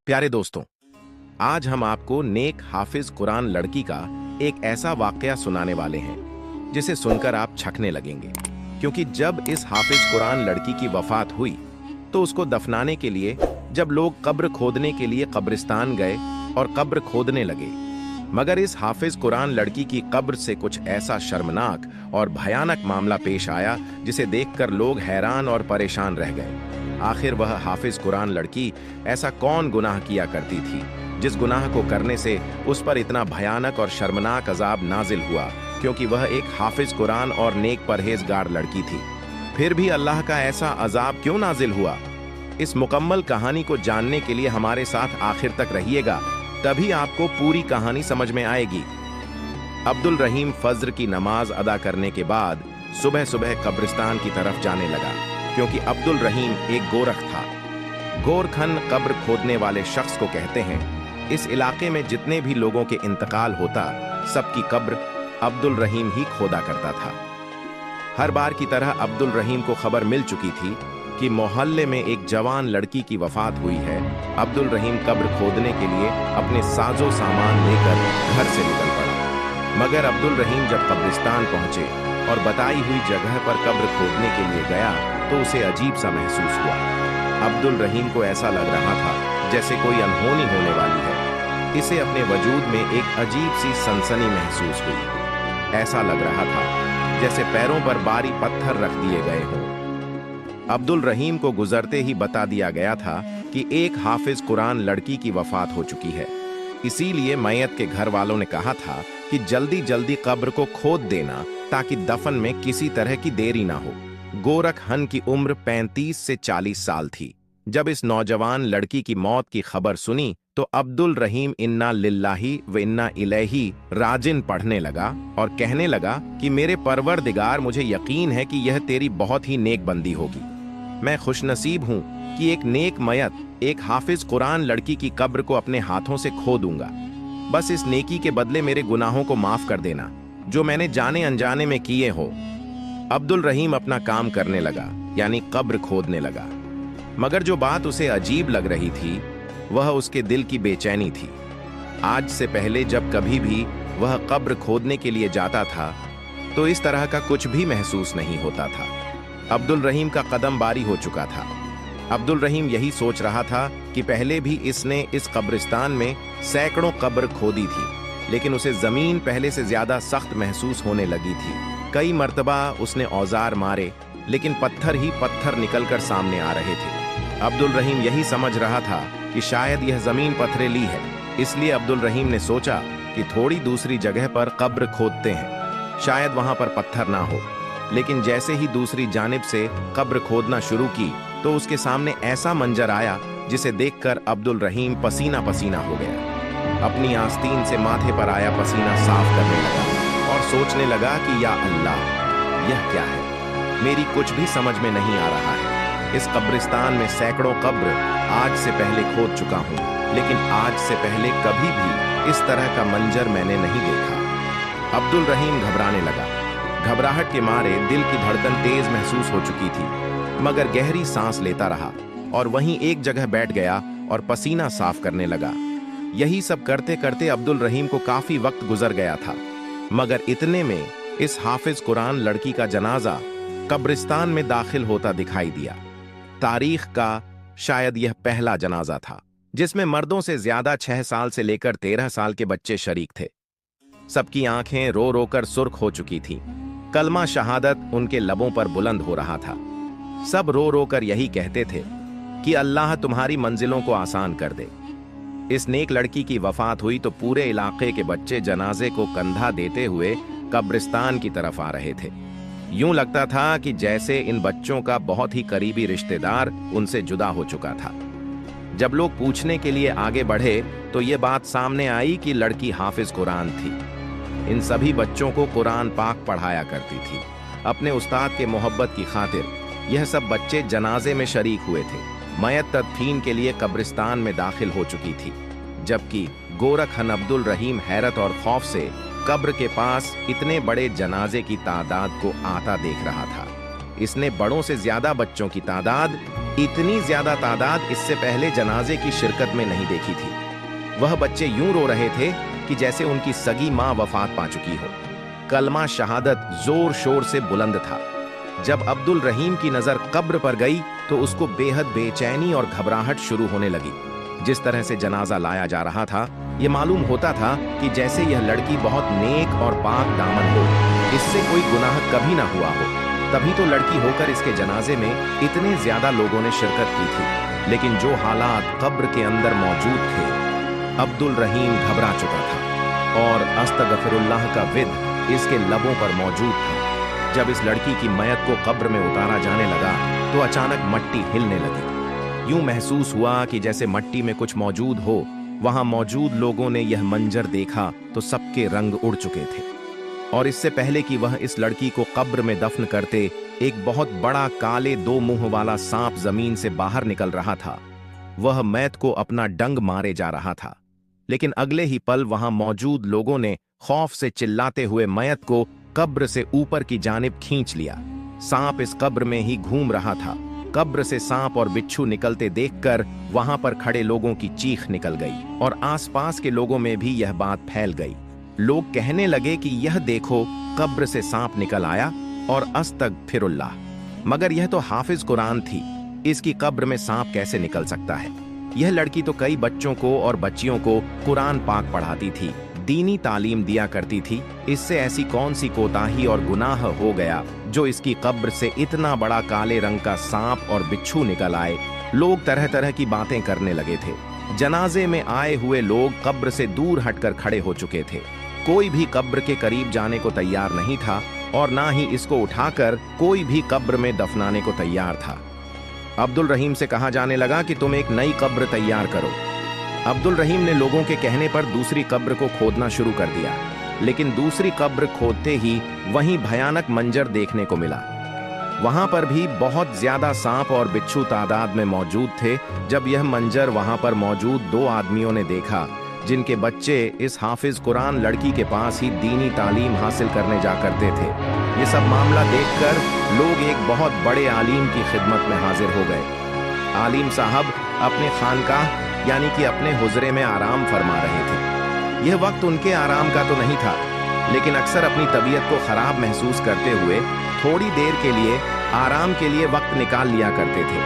प्यारे दोस्तों, आज हम आपको नेक हाफिज कुरान लड़की का एक ऐसा वाकया सुनाने वाले हैं जिसे सुनकर आप छकने लगेंगे, क्योंकि जब इस हाफिज कुरान लड़की की वफात हुई तो उसको दफनाने के लिए जब लोग कब्र खोदने के लिए कब्रिस्तान गए और कब्र खोदने लगे, मगर इस हाफिज कुरान लड़की की कब्र से कुछ ऐसा शर्मनाक और भयानक मामला पेश आया जिसे देखकर लोग हैरान और परेशान रह गए। आखिर वह हाफिज कुरान लड़की ऐसा कौन गुनाह किया करती थी जिस गुनाह को करने से उस पर इतना भयानक और शर्मनाक अजाब नाजिल हुआ, क्योंकि वह एक हाफिज कुरान और नेक परहेजगार लड़की थी। फिर भी अल्लाह का ऐसा अजाब क्यों नाजिल हुआ? इस मुकम्मल कहानी को जानने के लिए हमारे साथ आखिर तक रहिएगा, तभी आपको पूरी कहानी समझ में आएगी। अब्दुल रहीम फज्र की नमाज अदा करने के बाद सुबह सुबह कब्रिस्तान की तरफ जाने लगा, क्योंकि अब्दुल रहीम एक गोरख था। गोरखन कब्र खोदने वाले शख्स को कहते हैं। इस इलाके में जितने भी लोगों के इंतकाल होता, सबकी कब्र अब्दुल रहीम ही खोदा करता था। हर बार की तरह अब्दुल रहीम को खबर मिल चुकी थी कि मोहल्ले में एक जवान लड़की की वफात हुई है। अब्दुल रहीम कब्र खोदने के लिए अपने साजो सामान लेकर घर से निकल पड़ा, मगर अब्दुल रहीम जब कब्रिस्तान पहुंचे और बताई हुई जगह पर कब्र खोदने के लिए गया तो उसे अजीब सा महसूस हुआ। अब्दुल रहीम को ऐसा लग रहा था जैसे कोई अनहोनी होने वाली है। इसे अपने वजूद में एक अजीब सी सनसनी महसूस हुई। ऐसा लग रहा था जैसे पैरों पर भारी पत्थर रख दिए गए हों। अब्दुल रहीम को गुजरते ही बता दिया गया था कि एक हाफिज कुरान लड़की की वफात हो चुकी है, इसीलिए मैयत के घर वालों ने कहा था कि जल्दी जल्दी कब्र को खोद देना ताकि दफन में किसी तरह की देरी ना हो। गोरख हन की उम्र 35 से 40 साल थी। जब इस नौजवान लड़की की मौत की खबर सुनी तो अब्दुल रहीम इन्ना लिल्लाही व इन्ना इलैही राजिन पढ़ने लगा और कहने लगा कि मेरे परवरदिगार, मुझे यकीन है कि यह तेरी बहुत ही नेक बंदी होगी। मैं खुशनसीब हूँ कि एक नेक मयत, एक हाफिज कुरान लड़की की कब्र को अपने हाथों से खो दूंगा। बस इस नेकी के बदले मेरे गुनाहों को माफ कर देना जो मैंने जाने अनजाने में किए हो। अब्दुल रहीम अपना काम करने लगा, यानी कब्र खोदने लगा। मगर जो बात उसे अजीब लग रही थी वह उसके दिल की बेचैनी थी। आज से पहले जब कभी भी वह कब्र खोदने के लिए जाता था तो इस तरह का कुछ भी महसूस नहीं होता था। अब्दुल रहीम का कदम बारी हो चुका था। अब्दुल रहीम यही सोच रहा था कि पहले भी इसने इस कब्रिस्तान में सैकड़ों कब्र खोदी थी, लेकिन उसे जमीन पहले से ज्यादा सख्त महसूस होने लगी थी। कई मर्तबा उसने औजार मारे, लेकिन पत्थर ही पत्थर निकलकर सामने आ रहे थे। अब्दुल रहीम यही समझ रहा था कि शायद यह जमीन पथरीली है, इसलिए अब्दुल रहीम ने सोचा कि थोड़ी दूसरी जगह पर कब्र खोदते हैं, शायद वहां पर पत्थर ना हो। लेकिन जैसे ही दूसरी जानिब से कब्र खोदना शुरू की तो उसके सामने ऐसा मंजर आया जिसे देखकर अब्दुल रहीम पसीना पसीना हो गया। अपनी आस्तीन से माथे पर आया पसीना साफ करने लगा और सोचने लगा कि या अल्लाह, यह क्या है? मेरी कुछ भी समझ में नहीं आ रहा है। इस कब्रिस्तान में सैकड़ों कब्र आज से पहले खोद चुका हूँ, लेकिन आज से पहले कभी भी इस तरह का मंजर मैंने नहीं देखा। अब्दुल रहीम घबराने लगा। घबराहट के मारे दिल की धड़कन तेज महसूस हो चुकी थी, मगर गहरी सांस लेता रहा और वहीं एक जगह बैठ गया और पसीना साफ करने लगा। यही सब करते करते अब्दुल रहीम को काफी वक्त गुजर गया था, मगर इतने में इस हाफिज कुरान लड़की का जनाजा कब्रिस्तान में दाखिल होता दिखाई दिया। तारीख का शायद यह पहला जनाजा था जिसमें मर्दों से ज्यादा 6 साल से लेकर 13 साल के बच्चे शरीक थे। सबकी आंखें रो रो कर सुर्ख हो चुकी थीं। कलमा शहादत उनके लबों पर बुलंद हो रहा था। सब रो रो कर यही कहते थे कि अल्लाह तुम्हारी मंजिलों को आसान कर दे। इस नेक लड़की की वफात हुई तो पूरे इलाके के बच्चे जनाजे को कंधा देते हुए कब्रिस्तान की तरफ आ रहे थे। यूं लगता था कि जैसे इन बच्चों का बहुत ही करीबी रिश्तेदार उनसे जुदा हो चुका था। जब लोग पूछने के लिए आगे बढ़े तो ये बात सामने आई कि लड़की हाफिज कुरान थी। इन सभी बच्चों को कुरान पाक पढ़ाया करती थी। अपने उस्ताद के मोहब्बत की खातिर यह सब बच्चे जनाजे में शरीक हुए थे। मयत तदफीन के लिए कब्रिस्तान में दाखिल हो चुकी थी, जबकि गोरख हन अब्दुल रहीम हैरत और खौफ से कब्र के पास इतने बड़े जनाजे की तादाद को आता देख रहा था। इसने बड़ों से ज्यादा बच्चों की तादाद इतनी ज्यादा तादाद इससे पहले जनाजे की शिरकत में नहीं देखी थी। वह बच्चे यूं रो रहे थे कि जैसे उनकी सगी मां वफात पा चुकी हो। कलमा शहादत जोर शोर से बुलंद था। जब अब्दुल रहीम की नजर कब्र पर गई तो उसको बेहद बेचैनी और घबराहट शुरू होने लगी। जिस तरह से जनाजा लाया जा रहा था, ये मालूम होता था कि जैसे यह लड़की बहुत नेक और पाक दामन हो, इससे कोई गुनाह कभी ना हुआ हो। तभी तो लड़की होकर इसके जनाजे में इतने ज्यादा लोगों ने शिरकत की थी। लेकिन जो हालात कब्र के अंदर मौजूद थे, अब्दुल रहीम घबरा चुका था और अस्तगफिरुल्लाह का विद इसके लबों पर मौजूद था। जब इस लड़की की मयत को कब्र में उतारा जाने लगा तो अचानक मट्टी हिलने लगी। यूं महसूस हुआ कि जैसे मट्टी में कुछ मौजूद हो। वहां मौजूद लोगों ने यह मंजर देखा तो सबके रंग उड़ चुके थे। और इससे पहले कि वह इस लड़की को कब्र में दफन करते, एक बहुत बड़ा काले 2 मुंह वाला सांप जमीन से बाहर निकल रहा था। वह मयत को अपना डंग मारे जा रहा था। लेकिन अगले ही पल वहां मौजूद लोगों ने खौफ से चिल्लाते हुए मयत को कब्र से ऊपर की जानिब खींच लिया। सांप इस कब्र में ही घूम रहा था। कब्र से सांप और बिच्छू निकलते देखकर वहां पर खड़े लोगों की चीख निकल गई और आसपास के लोगों में भी यह बात फैल गई। लोग कहने लगे कि यह देखो, कब्र से सांप निकल आया और अस्तगफिरुल्लाह। मगर यह तो हाफिज कुरान थी, इसकी कब्र में सांप कैसे निकल सकता है? यह लड़की तो कई बच्चों को और बच्चियों को कुरान पाक पढ़ाती थी, दीनी तालीम दिया करती थी। इससे ऐसी कौन सी कोताही और गुनाह हो गया जो इसकी कब्र से इतना बड़ा काले रंग का सांप और बिच्छू निकल आए? लोग तरह तरह की बातें करने लगे थे। जनाजे में आए हुए लोग कब्र से दूर हटकर खड़े हो चुके थे। कोई भी कब्र के करीब जाने को तैयार नहीं था और ना ही इसको उठाकर कोई भी कब्र में दफनाने को तैयार था। अब्दुल रहीम से कहा जाने लगा कि तुम एक नई कब्र तैयार करो। अब्दुल रहीम ने लोगों के कहने पर दूसरी कब्र को खोदना शुरू कर दिया। लेकिन दूसरी कब्र खोदते ही वहीं भयानक मंजर देखने को मिला। वहां पर भी बहुत ज्यादा सांप और बिच्छू तादाद में मौजूद थे। जब यह मंजर वहां पर मौजूद 2 आदमियों ने देखा, जिनके बच्चे इस हाफिज कुरान लड़की के पास ही दीनी तालीम हासिल करने जा करते थे, ये सब मामला देखकर लोग एक बहुत बड़े आलिम की खिदमत में हाजिर हो गए। आलिम साहब अपने खानकाह यानी कि अपने हुजरे में आराम फरमा रहे थे। यह वक्त उनके आराम का तो नहीं था, लेकिन अक्सर अपनी तबीयत को खराब महसूस करते हुए थोड़ी देर के लिए आराम के लिए वक्त निकाल लिया करते थे।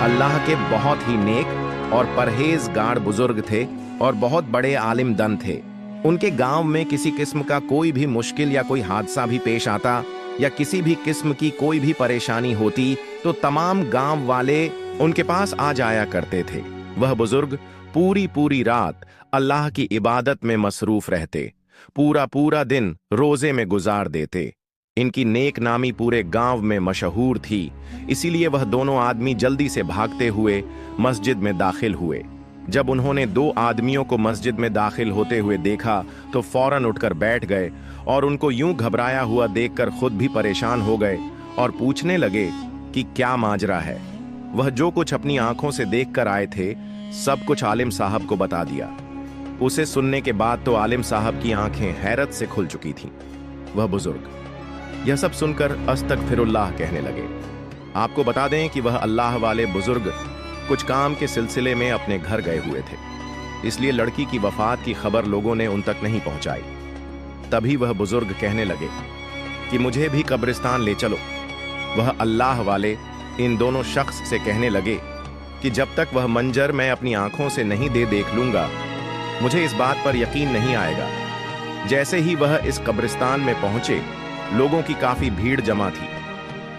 अल्लाह के बहुत ही नेक और परहेजगार बुजुर्ग थे और बहुत बड़े आलिम दन थे। उनके गांव में किसी किस्म का कोई भी मुश्किल या कोई हादसा भी पेश आता या किसी भी किस्म की कोई भी परेशानी होती तो तमाम गांव वाले उनके पास आ जाया करते थे। वह बुजुर्ग पूरी रात अल्लाह की इबादत में मसरूफ रहते, पूरा दिन रोजे में गुजार देते। इनकी नेक नामी पूरे गांव में मशहूर थी। इसीलिए वह दोनों आदमी जल्दी से भागते हुए मस्जिद में दाखिल हुए। जब उन्होंने 2 आदमियों को मस्जिद में दाखिल होते हुए देखा तो फौरन उठकर बैठ गए और उनको यूं घबराया हुआ देखकर खुद भी परेशान हो गए और पूछने लगे कि क्या माजरा है। वह जो कुछ अपनी आंखों से देखकर आए थे, सब कुछ आलिम साहब को बता दिया। उसे सुनने के बाद तो आलिम साहब की आंखें हैरत से खुल चुकी थीं। वह बुजुर्ग यह सब सुनकर अस्तगफिरुल्लाह कहने लगे। आपको बता दें कि वह अल्लाह वाले बुजुर्ग कुछ काम के सिलसिले में अपने घर गए हुए थे, इसलिए लड़की की वफात की खबर लोगों ने उन तक नहीं पहुंचाई। तभी वह बुजुर्ग कहने लगे कि मुझे भी कब्रिस्तान ले चलो। वह अल्लाह वाले इन दोनों शख्स से कहने लगे कि जब तक वह मंजर मैं अपनी आंखों से नहीं देख लूंगा, मुझे इस बात पर यकीन नहीं आएगा। जैसे ही वह इस कब्रिस्तान में पहुंचे, लोगों की काफी भीड़ जमा थी,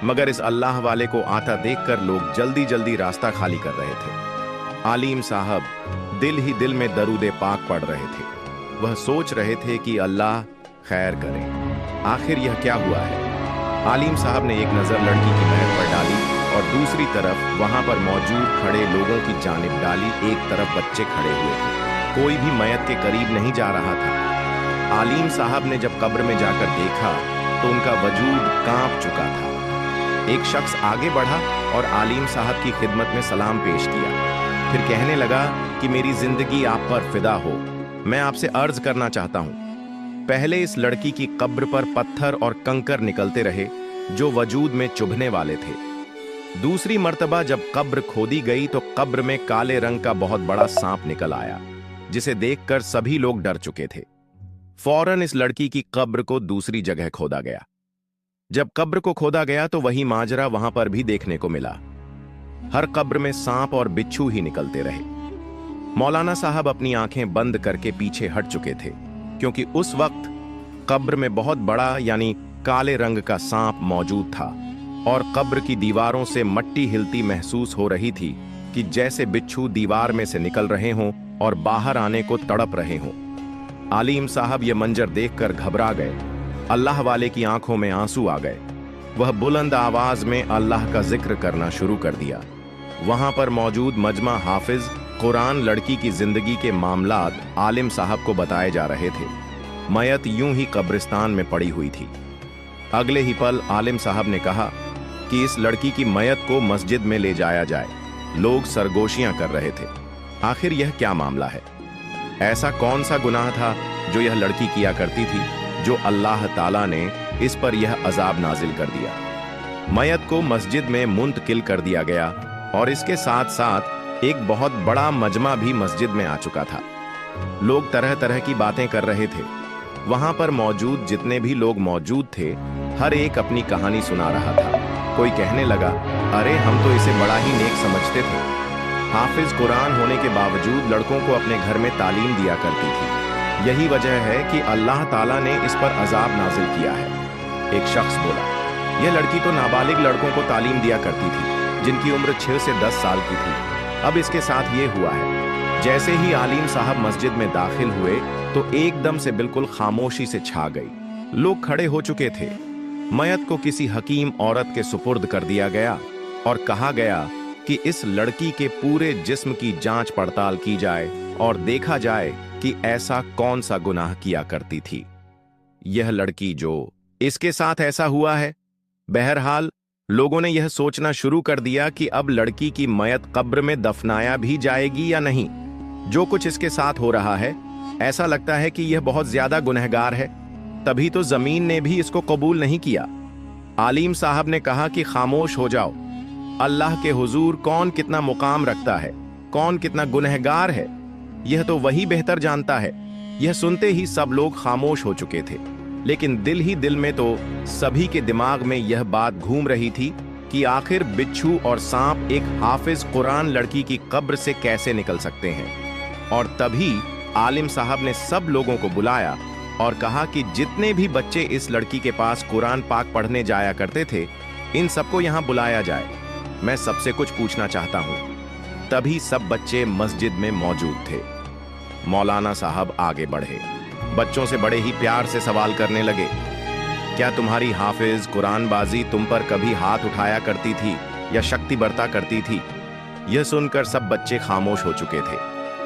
मगर इस अल्लाह वाले को आता देखकर लोग जल्दी रास्ता खाली कर रहे थे। आलिम साहब दिल ही दिल में दरूदे पाक पढ़ रहे थे। वह सोच रहे थे कि अल्लाह खैर करे, आखिर यह क्या हुआ है। आलिम साहब ने एक नजर लड़की की महक पर डाली और दूसरी तरफ वहां पर मौजूद खड़े लोगों की जानिब डाली। एक तरफ बच्चे खड़े हुए थे, कोई भी मयत के करीब नहीं जा रहा था। आलिम साहब ने जब कब्र में जाकर देखा तो उनका वजूद कांप चुका था। एक शख्स आगे बढ़ा और आलिम साहब की खिदमत में सलाम पेश किया, फिर कहने लगा कि मेरी जिंदगी आप पर फिदा हो, मैं आपसे अर्ज करना चाहता हूं। पहले इस लड़की की कब्र पर पत्थर और कंकर निकलते रहे जो वजूद में चुभने वाले थे। दूसरी मर्तबा जब कब्र खोदी गई तो कब्र में काले रंग का बहुत बड़ा सांप निकल आया, जिसे देखकर सभी लोग डर चुके थे। फौरन इस लड़की की कब्र को दूसरी जगह खोदा गया। जब कब्र को खोदा गया तो वही माजरा वहां पर भी देखने को मिला। हर कब्र में सांप और बिच्छू ही निकलते रहे। मौलाना साहब अपनी आंखें बंद करके पीछे हट चुके थे, क्योंकि उस वक्त कब्र में बहुत बड़ा यानी काले रंग का सांप मौजूद था और कब्र की दीवारों से मट्टी हिलती महसूस हो रही थी कि जैसे बिच्छू दीवार में से निकल रहे हों और बाहर आने को तड़प रहे हों। आलिम साहब ये मंजर देखकर घबरा गए। अल्लाह वाले की आंखों में आंसू आ गए। वह बुलंद आवाज में अल्लाह का जिक्र करना शुरू कर दिया। वहां पर मौजूद मजमा हाफिज कुरान लड़की की जिंदगी के मामलात आलिम साहब को बताए जा रहे थे। मयत यूं ही कब्रिस्तान में पड़ी हुई थी। अगले ही पल आलिम साहब ने कहा कि इस लड़की की मयत को मस्जिद में ले जाया जाए। लोग सरगोशियां कर रहे थे। आखिर यह क्या मामला है? ऐसा कौन सा गुनाह था जो यह लड़की किया करती थी, जो अल्लाह ताला ने इस पर यह अजाब नाजिल कर दिया? मयत को मस्जिद में मुंतकिल कर दिया गया और इसके साथ साथ एक बहुत बड़ा मजमा भी मस्जिद में आ चुका था। लोग तरह तरह की बातें कर रहे थे। वहां पर मौजूद जितने भी लोग मौजूद थे, हर एक अपनी कहानी सुना रहा था। कोई कहने लगा, अरे हम तो इसे बड़ा ही नेक समझते थे। हाफिज कुरान होने के बावजूद लड़कों को अपने घर में तालीम दिया करती थी। यही वजह है कि अल्लाह ताला ने इस पर अजाब नाजिल किया है। एक शख्स बोला, यह लड़की तो नाबालिग लड़कों को तालीम दिया करती थी, जिनकी उम्र 6 से 10 साल की थी। अब इसके साथ ये हुआ है। जैसे ही आलिम साहब मस्जिद में दाखिल हुए तो एकदम से बिल्कुल खामोशी से छा गई। लोग खड़े हो चुके थे। मयत को किसी हकीम औरत के सुपुर्द कर दिया गया और कहा गया कि इस लड़की के पूरे जिस्म की जांच पड़ताल की जाए और देखा जाए कि ऐसा कौन सा गुनाह किया करती थी यह लड़की जो इसके साथ ऐसा हुआ है। बहरहाल लोगों ने यह सोचना शुरू कर दिया कि अब लड़की की मयत कब्र में दफनाया भी जाएगी या नहीं। जो कुछ इसके साथ हो रहा है, ऐसा लगता है कि यह बहुत ज्यादा गुनहगार है, तभी तो जमीन ने भी इसको कबूल नहीं किया। आलिम साहब ने कहा कि खामोश हो जाओ। अल्लाह के हुजूर कौन कितना मुकाम रखता है, कौन कितना गुनहगार है, यह तो वही बेहतर जानता है। यह सुनते ही सब लोग खामोश हो चुके थे, लेकिन दिल ही दिल में तो सभी के दिमाग में यह बात घूम रही थी कि आखिर बिच्छू और सांप एक हाफिज कुरान लड़की की कब्र से कैसे निकल सकते हैं। और तभी आलिम साहब ने सब लोगों को बुलाया और कहा कि जितने भी बच्चे इस लड़की के पास कुरान पाक पढ़ने जाया करते थे, इन सबको यहाँ बुलाया जाए। मैं सबसे कुछ पूछना चाहता हूँ। तभी सब बच्चे मस्जिद में मौजूद थे। मौलाना साहब आगे बढ़े, बच्चों से बड़े ही प्यार से सवाल करने लगे, क्या तुम्हारी हाफिज कुरान बाजी तुम पर कभी हाथ उठाया करती थी या शक्ति बरता करती थी? यह सुनकर सब बच्चे खामोश हो चुके थे।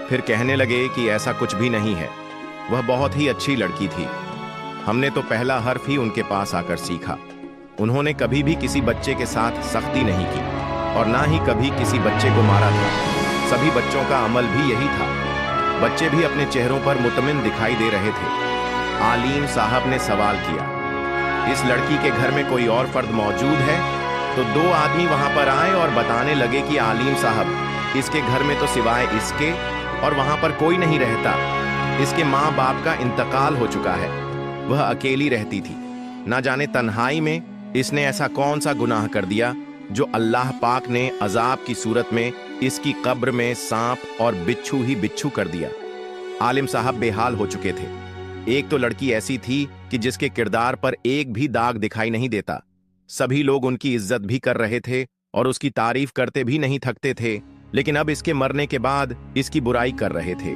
फिर कहने लगे कि ऐसा कुछ भी नहीं है, वह बहुत ही अच्छी लड़की थी। हमने तो पहला हर्फ ही उनके पास आकर सीखा। उन्होंने कभी भी किसी बच्चे के साथ सख्ती नहीं की और ना ही कभी किसी बच्चे को मारा था। सभी बच्चों का अमल भी यही था। बच्चे भी अपने चेहरों पर मुतमिन दिखाई दे रहे थे। आलिम साहब ने सवाल किया, इस लड़की के घर में कोई और फर्द मौजूद है? तो 2 आदमी वहां पर आए और बताने लगे कि आलिम साहब, इसके घर में तो सिवाय इसके और वहां पर कोई नहीं रहता। इसके माँ बाप का इंतकाल हो चुका है। वह अकेली रहती थी। ना जाने तन्हाई में इसने ऐसा कौन सा गुनाह कर दिया जो अल्लाह पाक ने अजाब की सूरत में इसकी कब्र में सांप और बिच्छू ही बिच्छू कर दिया। आलिम साहब बेहाल हो चुके थे। एक तो लड़की ऐसी थी कि जिसके किरदार पर एक भी दाग दिखाई नहीं देता। सभी लोग उनकी इज्जत भी कर रहे थे और उसकी तारीफ करते भी नहीं थकते थे, लेकिन अब इसके मरने के बाद इसकी बुराई कर रहे थे।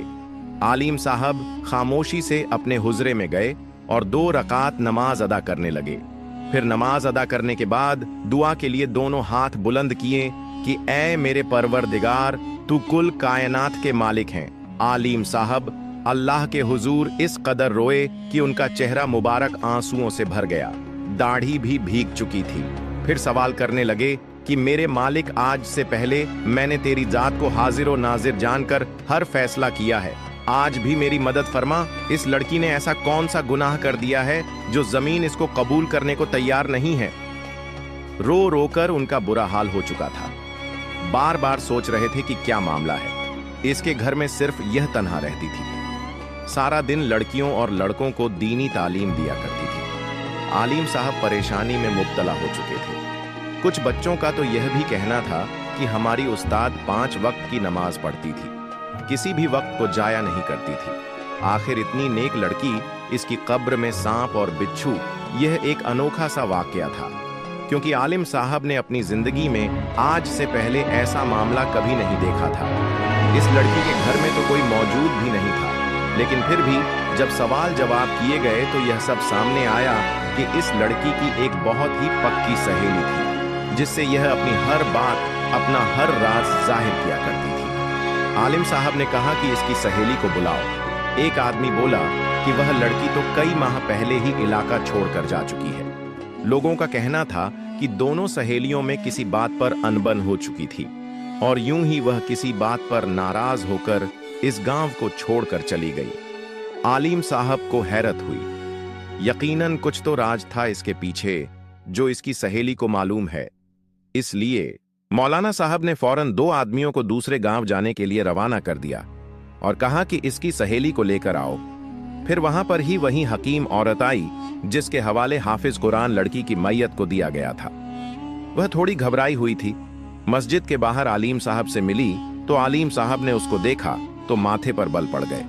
आलिम साहब खामोशी से अपने हुजरे में गए और 2 रकात नमाज अदा करने लगे। फिर नमाज अदा करने के बाद दुआ के लिए दोनों हाथ बुलंद किए कि ऐ मेरे परवरदिगार, तू कुल कायनात के मालिक हैं। आलिम साहब अल्लाह के हुजूर इस कदर रोए कि उनका चेहरा मुबारक आंसुओं से भर गया, दाढ़ी भी भीग चुकी थी। फिर सवाल करने लगे कि मेरे मालिक, आज से पहले मैंने तेरी जात को हाजिर और नाजिर जानकर हर फैसला किया है। आज भी मेरी मदद फरमा। इस लड़की ने ऐसा कौन सा गुनाह कर दिया है जो जमीन इसको कबूल करने को तैयार नहीं है? रो रो कर उनका बुरा हाल हो चुका था। बार बार सोच रहे थे कि क्या मामला है। इसके घर में सिर्फ यह तन्हा रहती थी। सारा दिन लड़कियों और लड़कों को दीनी तालीम दिया करती थी। आलिम साहब परेशानी में मुब्तला हो चुके थे। कुछ बच्चों का तो यह भी कहना था कि हमारी उस्ताद 5 वक्त की नमाज पढ़ती थी, किसी भी वक्त को जाया नहीं करती थी। आखिर इतनी नेक लड़की, इसकी कब्र में सांप और बिच्छू, यह एक अनोखा सा वाकया था, क्योंकि आलिम साहब ने अपनी जिंदगी में आज से पहले ऐसा मामला कभी नहीं देखा था। इस लड़की के घर में तो कोई मौजूद भी नहीं था, लेकिन फिर भी जब सवाल जवाब किए गए तो यह सब सामने आया कि इस लड़की की एक बहुत ही पक्की सहेली थी, जिससे यह अपनी हर बात, अपना हर राज जाहिर किया करती थी। आलिम साहब ने कहा कि इसकी सहेली को बुलाओ। एक आदमी बोला कि वह लड़की तो कई माह पहले ही इलाका छोड़कर जा चुकी है। लोगों का कहना था कि दोनों सहेलियों में किसी बात पर अनबन हो चुकी थी और यूं ही वह किसी बात पर नाराज होकर इस गांव को छोड़कर चली गई। आलिम साहब को हैरत हुई। यकीनन कुछ तो राज था इसके पीछे जो इसकी सहेली को मालूम है। इसलिए मौलाना साहब ने फौरन 2 आदमियों को दूसरे गांव जाने के लिए रवाना कर दिया और कहा कि इसकी सहेली को लेकर आओ। फिर वहां पर ही वही हकीम औरत आई जिसके हवाले हाफिज कुरान लड़की की मैयत को दिया गया था। वह थोड़ी घबराई हुई थी। मस्जिद के बाहर आलिम साहब से मिली तो आलिम साहब ने उसको देखा तो माथे पर बल पड़ गए।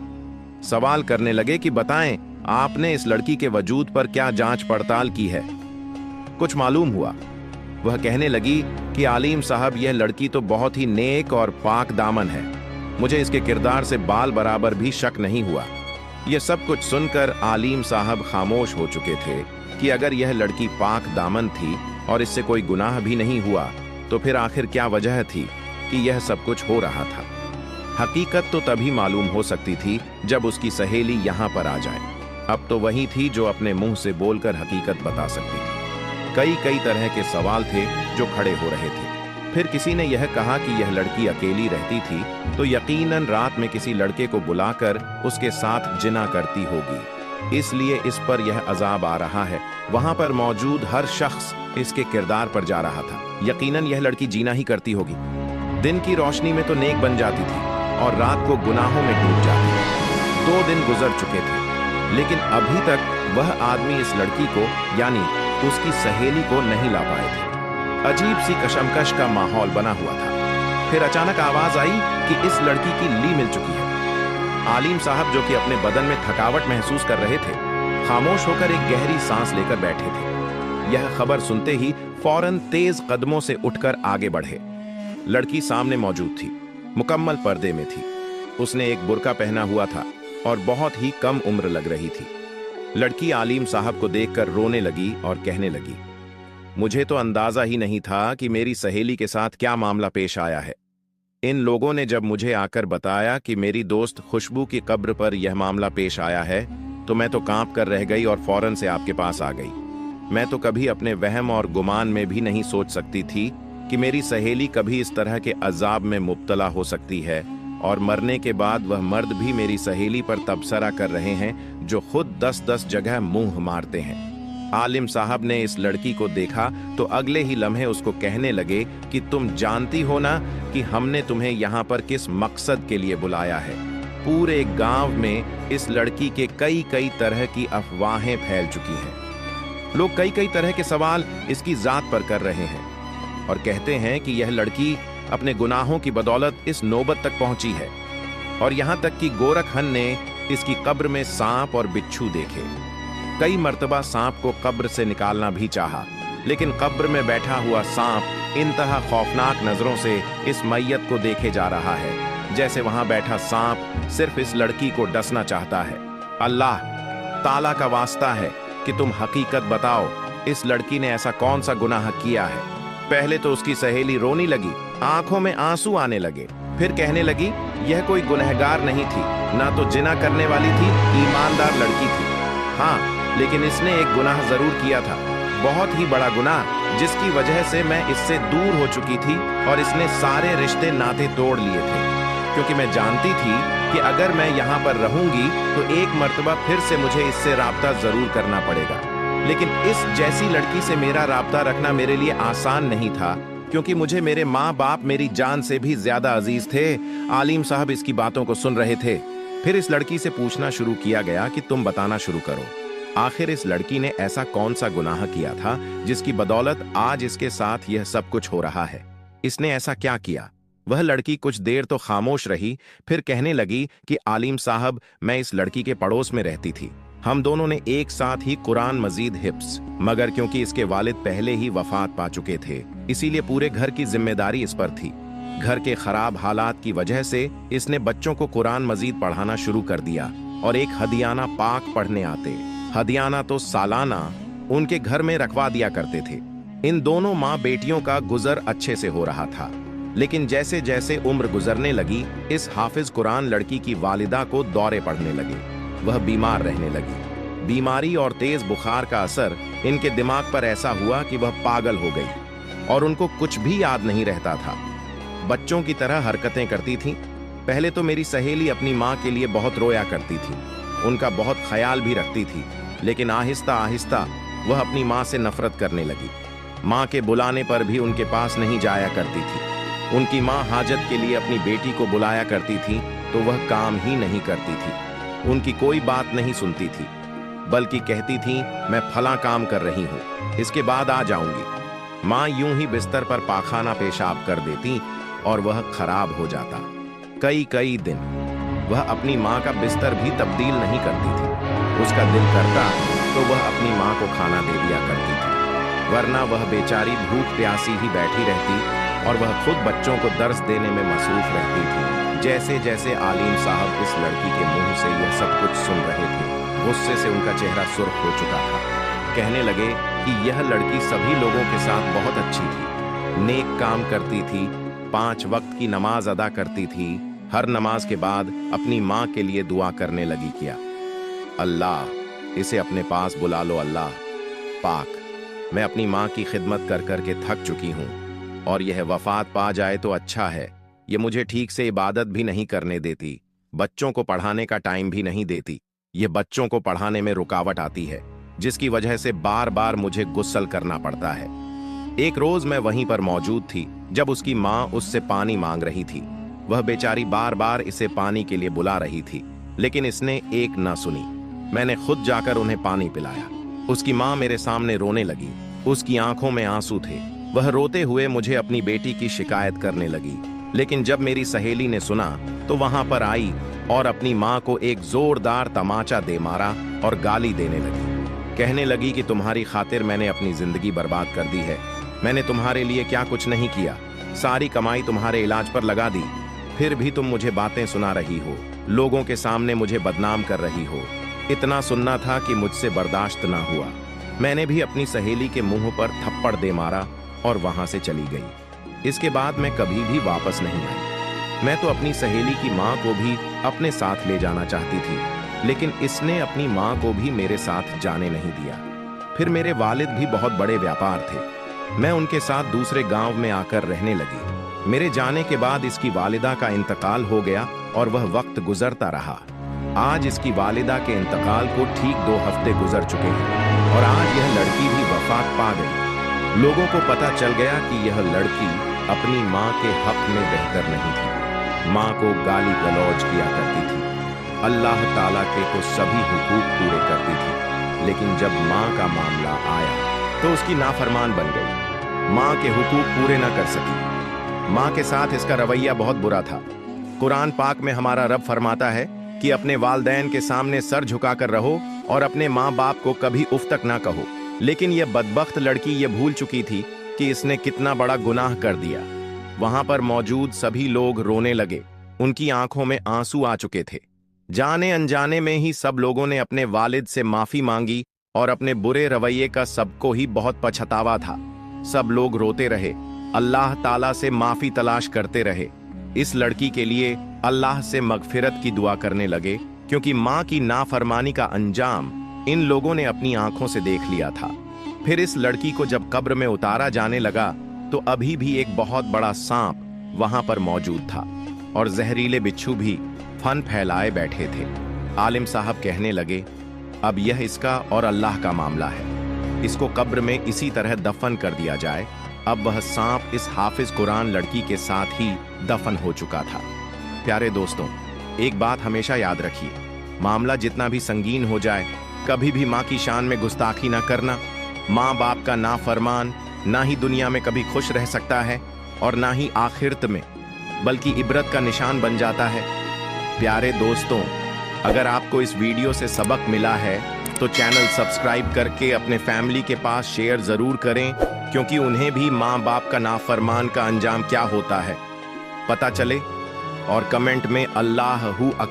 सवाल करने लगे कि बताएं, आपने इस लड़की के वजूद पर क्या जांच पड़ताल की है? कुछ मालूम हुआ? वह कहने लगी कि आलिम साहब, यह लड़की तो बहुत ही नेक और पाक दामन है। मुझे इसके किरदार से बाल बराबर भी शक नहीं हुआ। यह सब कुछ सुनकर आलिम साहब खामोश हो चुके थे कि अगर यह लड़की पाक दामन थी और इससे कोई गुनाह भी नहीं हुआ तो फिर आखिर क्या वजह थी कि यह सब कुछ हो रहा था। हकीकत तो तभी मालूम हो सकती थी जब उसकी सहेली यहाँ पर आ जाए। अब तो वही थी जो अपने मुंह से बोलकर हकीकत बता सकती थी। कई तरह के सवाल थे जो खड़े हो रहे थे। फिर किसी ने यह कहा कि यह लड़की अकेली रहती थी तो यकीनन रात में किसी लड़के को बुलाकर उसके साथ जिना करती होगी, इसलिए इस पर यह अजाब आ रहा है। वहां पर मौजूद हर शख्स इसके किरदार पर जा रहा था। यकीनन यह लड़की जीना ही करती होगी। दिन की रोशनी में तो नेक बन जाती थी और रात को गुनाहों में डूब जाती। 2 दिन गुजर चुके थे, लेकिन अभी तक वह आदमी इस लड़की को यानी उसकी सहेली को नहीं ला पाए थे। अजीब सी कशमकश का माहौल बना हुआ था। फिर अचानक आवाज आई कि इस लड़की की ली मिल चुकी है। आलिम साहब, जो कि अपने बदन में थकावट महसूस कर रहे थे, खामोश होकर एक गहरी सांस लेकर बैठे थे। यह खबर सुनते ही फौरन तेज कदमों से उठकर आगे बढ़े। लड़की सामने मौजूद थी, मुकम्मल पर्दे में थी। उसने एक बुर्का पहना हुआ था और बहुत ही कम उम्र लग रही थी। लड़की आलिम साहब को देखकर रोने लगी और कहने लगी, मुझे तो अंदाजा ही नहीं था कि मेरी सहेली के साथ क्या मामला पेश आया है। इन लोगों ने जब मुझे आकर बताया कि मेरी दोस्त खुशबू की कब्र पर यह मामला पेश आया है तो मैं तो कांप कर रह गई और फौरन से आपके पास आ गई। मैं तो कभी अपने वहम और गुमान में भी नहीं सोच सकती थी कि मेरी सहेली कभी इस तरह के अजाब में मुब्तला हो सकती है और मरने के बाद वह मर्द भी मेरी सहेली पर तबसरा कर रहे हैं जो खुद 10-10 जगह मुंह मारते हैं। आलिम साहब ने इस लड़की को देखा तो अगले ही लम्हे उसको कहने लगे कि तुम जानती हो ना कि हमने तुम्हें यहाँ पर किस मकसद के लिए बुलाया है। पूरे गांव में इस लड़की के कई तरह की अफवाहें फैल चुकी हैं। लोग कई तरह के सवाल इसकी जात पर कर रहे हैं और कहते हैं कि यह लड़की अपने गुनाहों की बदौलत इस नौबत तक पहुंची है और यहाँ तक कि गोरखहन ने इसकी कब्र में सांप और बिच्छू देखे। कई मर्तबा सांप को कब्र से निकालना भी चाहा, लेकिन कब्र में बैठा हुआ सांप इंतहा खौफनाक नजरों से इस मैयत को देखे जा रहा है, जैसे वहां बैठा सांप सिर्फ इस लड़की को डसना चाहता है। अल्लाह ताला का वास्ता है कि तुम हकीकत बताओ, इस लड़की ने ऐसा कौन सा गुनाह किया है? पहले तो उसकी सहेली रोने लगी, आंखों में आंसू आने लगे। फिर कहने लगी यह कोई गुनहगार नहीं थी, ना तो जिना करने वाली थी, ईमानदार लड़की थी। हाँ, लेकिन इसने एक गुनाह जरूर किया था, बहुत ही बड़ा गुनाह, जिसकी वजह से मैं इससे दूर हो चुकी थी और इसने सारे रिश्ते नाते तोड़ लिए थे, क्योंकि मैं जानती थी कि अगर मैं यहाँ पर रहूंगी तो एक मर्तबा फिर से मुझे इससे राब्ता जरूर करना पड़ेगा। लेकिन इस जैसी लड़की से मेरा राब्ता रखना मेरे लिए आसान नहीं था, क्योंकि मुझे मेरे माँ बाप मेरी जान से भी ज्यादा अजीज थे। आलिम साहब इसकी बातों को सुन रहे थे। फिर इस लड़की से पूछना शुरू किया गया कि तुम बताना शुरू करो, आखिर इस लड़की ने ऐसा कौन सा गुनाह किया था जिसकी बदौलत आज इसके साथ यह सब कुछ हो रहा है। इसने ऐसा क्या किया? वह लड़की कुछ देर तो खामोश रही, फिर कहने लगी कि आलिम साहब, मैं इस लड़की के पड़ोस में रहती थी। हम दोनों ने एक साथ ही कुरान मजीद हिफ्स, मगर क्योंकि इसके वालिद पहले ही वफात पा चुके थे, इसीलिए पूरे घर की जिम्मेदारी इस पर थी। घर के खराब हालात की वजह से इसने बच्चों को कुरान मजीद पढ़ाना शुरू कर दिया और एक हदियाना पाक पढ़ने आते, हदियाना तो सालाना, उनके घर में रखवा दिया करते थे। इन दोनों माँ बेटियों का गुजर अच्छे से हो रहा था, लेकिन जैसे जैसे उम्र गुजरने लगी, इस हाफिज कुरान लड़की की वालिदा को दौरे पड़ने लगे। वह बीमार रहने लगी। बीमारी और तेज बुखार का असर इनके दिमाग पर ऐसा हुआ कि वह पागल हो गई और उनको कुछ भी याद नहीं रहता था। बच्चों की तरह हरकतें करती थीं। पहले तो मेरी सहेली अपनी माँ के लिए बहुत रोया करती थी, उनका बहुत ख्याल भी रखती थी, लेकिन आहिस्ता आहिस्ता वह अपनी माँ से नफरत करने लगी। माँ के बुलाने पर भी उनके पास नहीं जाया करती थी। उनकी माँ हाजत के लिए अपनी बेटी को बुलाया करती थी तो वह काम ही नहीं करती थी। उनकी कोई बात नहीं सुनती थी, बल्कि कहती थी मैं फला काम कर रही हूँ, इसके बाद आ जाऊंगी। माँ यूं ही बिस्तर पर पाखाना पेशाब कर देती और वह खराब हो जाता। कई कई दिन वह अपनी माँ का बिस्तर भी तब्दील नहीं करती थी। उसका दिल करता तो वह अपनी माँ को खाना दे दिया करती थी, वरना वह बेचारी भूख प्यासी ही बैठी रहती और वह खुद बच्चों को दर्स देने में मसरूफ रहती थी। जैसे जैसे आलिम साहब इस लड़की के मुंह से यह सब कुछ सुन रहे थे, गुस्से से उनका चेहरा सुर्ख हो चुका था। कहने लगे कि यह लड़की सभी लोगों के साथ बहुत अच्छी थी, नेक काम करती थी, 5 वक्त की नमाज अदा करती थी, हर नमाज के बाद अपनी माँ के लिए दुआ करने लगी। किया अल्लाह, इसे अपने पास बुला लो। अल्लाह पाक, मैं अपनी माँ की खिदमत कर करके थक चुकी हूँ और यह वफात पा जाए तो अच्छा है। ये मुझे ठीक से इबादत भी नहीं करने देती, बच्चों को पढ़ाने का टाइम भी नहीं देती। ये बच्चों को पढ़ाने में रुकावट आती है, जिसकी वजह से बार बार मुझे गुस्सल करना पड़ता है। एक रोज मैं वहीं पर मौजूद थी जब उसकी माँ उससे पानी मांग रही थी। वह बेचारी बार बार इसे पानी के लिए बुला रही थी, लेकिन इसने एक ना सुनी। मैंने खुद जाकर उन्हें पानी पिलाया। उसकी माँ मेरे सामने रोने लगी, उसकी आंखों में आंसू थे। वह रोते हुए मुझे अपनी बेटी की शिकायत करने लगी, लेकिन जब मेरी सहेली ने सुना तो वहां पर आई और अपनी माँ को एक जोरदार तमाचा दे मारा और गाली देने लगी। कहने लगी कि तुम्हारी खातिर मैंने अपनी जिंदगी बर्बाद कर दी है, मैंने तुम्हारे लिए क्या कुछ नहीं किया, सारी कमाई तुम्हारे इलाज पर लगा दी, फिर भी तुम मुझे बातें सुना रही हो, लोगों के सामने मुझे बदनाम कर रही हो। इतना सुनना था कि मुझसे बर्दाश्त ना हुआ। मैंने भी अपनी सहेली के मुंह पर थप्पड़ दे मारा और वहां से चली गई। इसके बाद मैं कभी भी वापस नहीं आई। मैं तो अपनी सहेली की माँ को भी अपने साथ ले जाना चाहती थी, लेकिन इसने अपनी माँ को भी मेरे साथ जाने नहीं दिया। फिर मेरे वालिद भी बहुत बड़े व्यापार थे, मैं उनके साथ दूसरे गांव में आकर रहने लगी। मेरे जाने के बाद इसकी वालिदा का इंतकाल हो गया और वह वक्त गुजरता रहा। आज इसकी वालिदा के इंतकाल को ठीक 2 हफ्ते गुजर चुके हैं और आज यह लड़की भी वफात पा गई। लोगों को पता चल गया कि यह लड़की अपनी माँ के हक में बेहतर नहीं थी, माँ को गाली गलौज किया करती थी, अल्लाह ताला के तो सभी हुकूक पूरे करती थी, लेकिन जब माँ का मामला आया तो उसकी नाफरमान बन गई, माँ के हुकूक पूरे ना कर सकी। माँ के साथ इसका रवैया बहुत बुरा था। कुरान पाक में हमारा रब फरमाता है कि अपने वालदैन के सामने सर झुकाकर रहो और अपने माँ बाप को कभी उफ तक ना कहो। लेकिन यह बदबख्त लड़की ये भूल चुकी थी कि इसने कितना बड़ा गुनाह कर दिया। वहां पर मौजूद सभी लोग रोने लगे, उनकी आंखों में आंसू आ चुके थे। जाने अनजाने में ही सब लोगों ने अपने वालिद से माफी मांगी और अपने बुरे रवैये का सबको ही बहुत पछतावा था। सब लोग रोते रहे, अल्लाह ताला से माफी तलाश करते रहे। इस लड़की के लिए अल्लाह से मगफिरत की दुआ करने लगे, क्योंकि माँ की नाफरमानी का अंजाम इन लोगों ने अपनी आंखों से देख लिया था। फिर इस लड़की को जब कब्र में उतारा जाने लगा तो अभी भी एक बहुत बड़ा सांप वहां पर मौजूद था और जहरीले बिच्छू भी फन फैलाए बैठे थे। आलिम साहब कहने लगे, अब यह इसका और अल्लाह का मामला है। इसको कब्र में इसी तरह दफन कर दिया जाए। अब वह सांप इस हाफिज कुरान लड़की के साथ ही दफन हो चुका था। प्यारे दोस्तों, एक बात हमेशा याद रखिए, मामला जितना भी संगीन हो जाए, कभी भी माँ की शान में गुस्ताखी ना करना। माँ बाप का नाफरमान ना ही दुनिया में कभी खुश रह सकता है और ना ही आखिरत में, बल्कि इबरत का निशान बन जाता है। प्यारे दोस्तों, अगर आपको इस वीडियो से सबक मिला है तो चैनल सब्सक्राइब करके अपने फैमिली के पास शेयर जरूर करें, क्योंकि उन्हें भी माँ बाप का नाफरमान का अंजाम क्या होता है पता चले। और कमेंट में अल्लाहू अकबर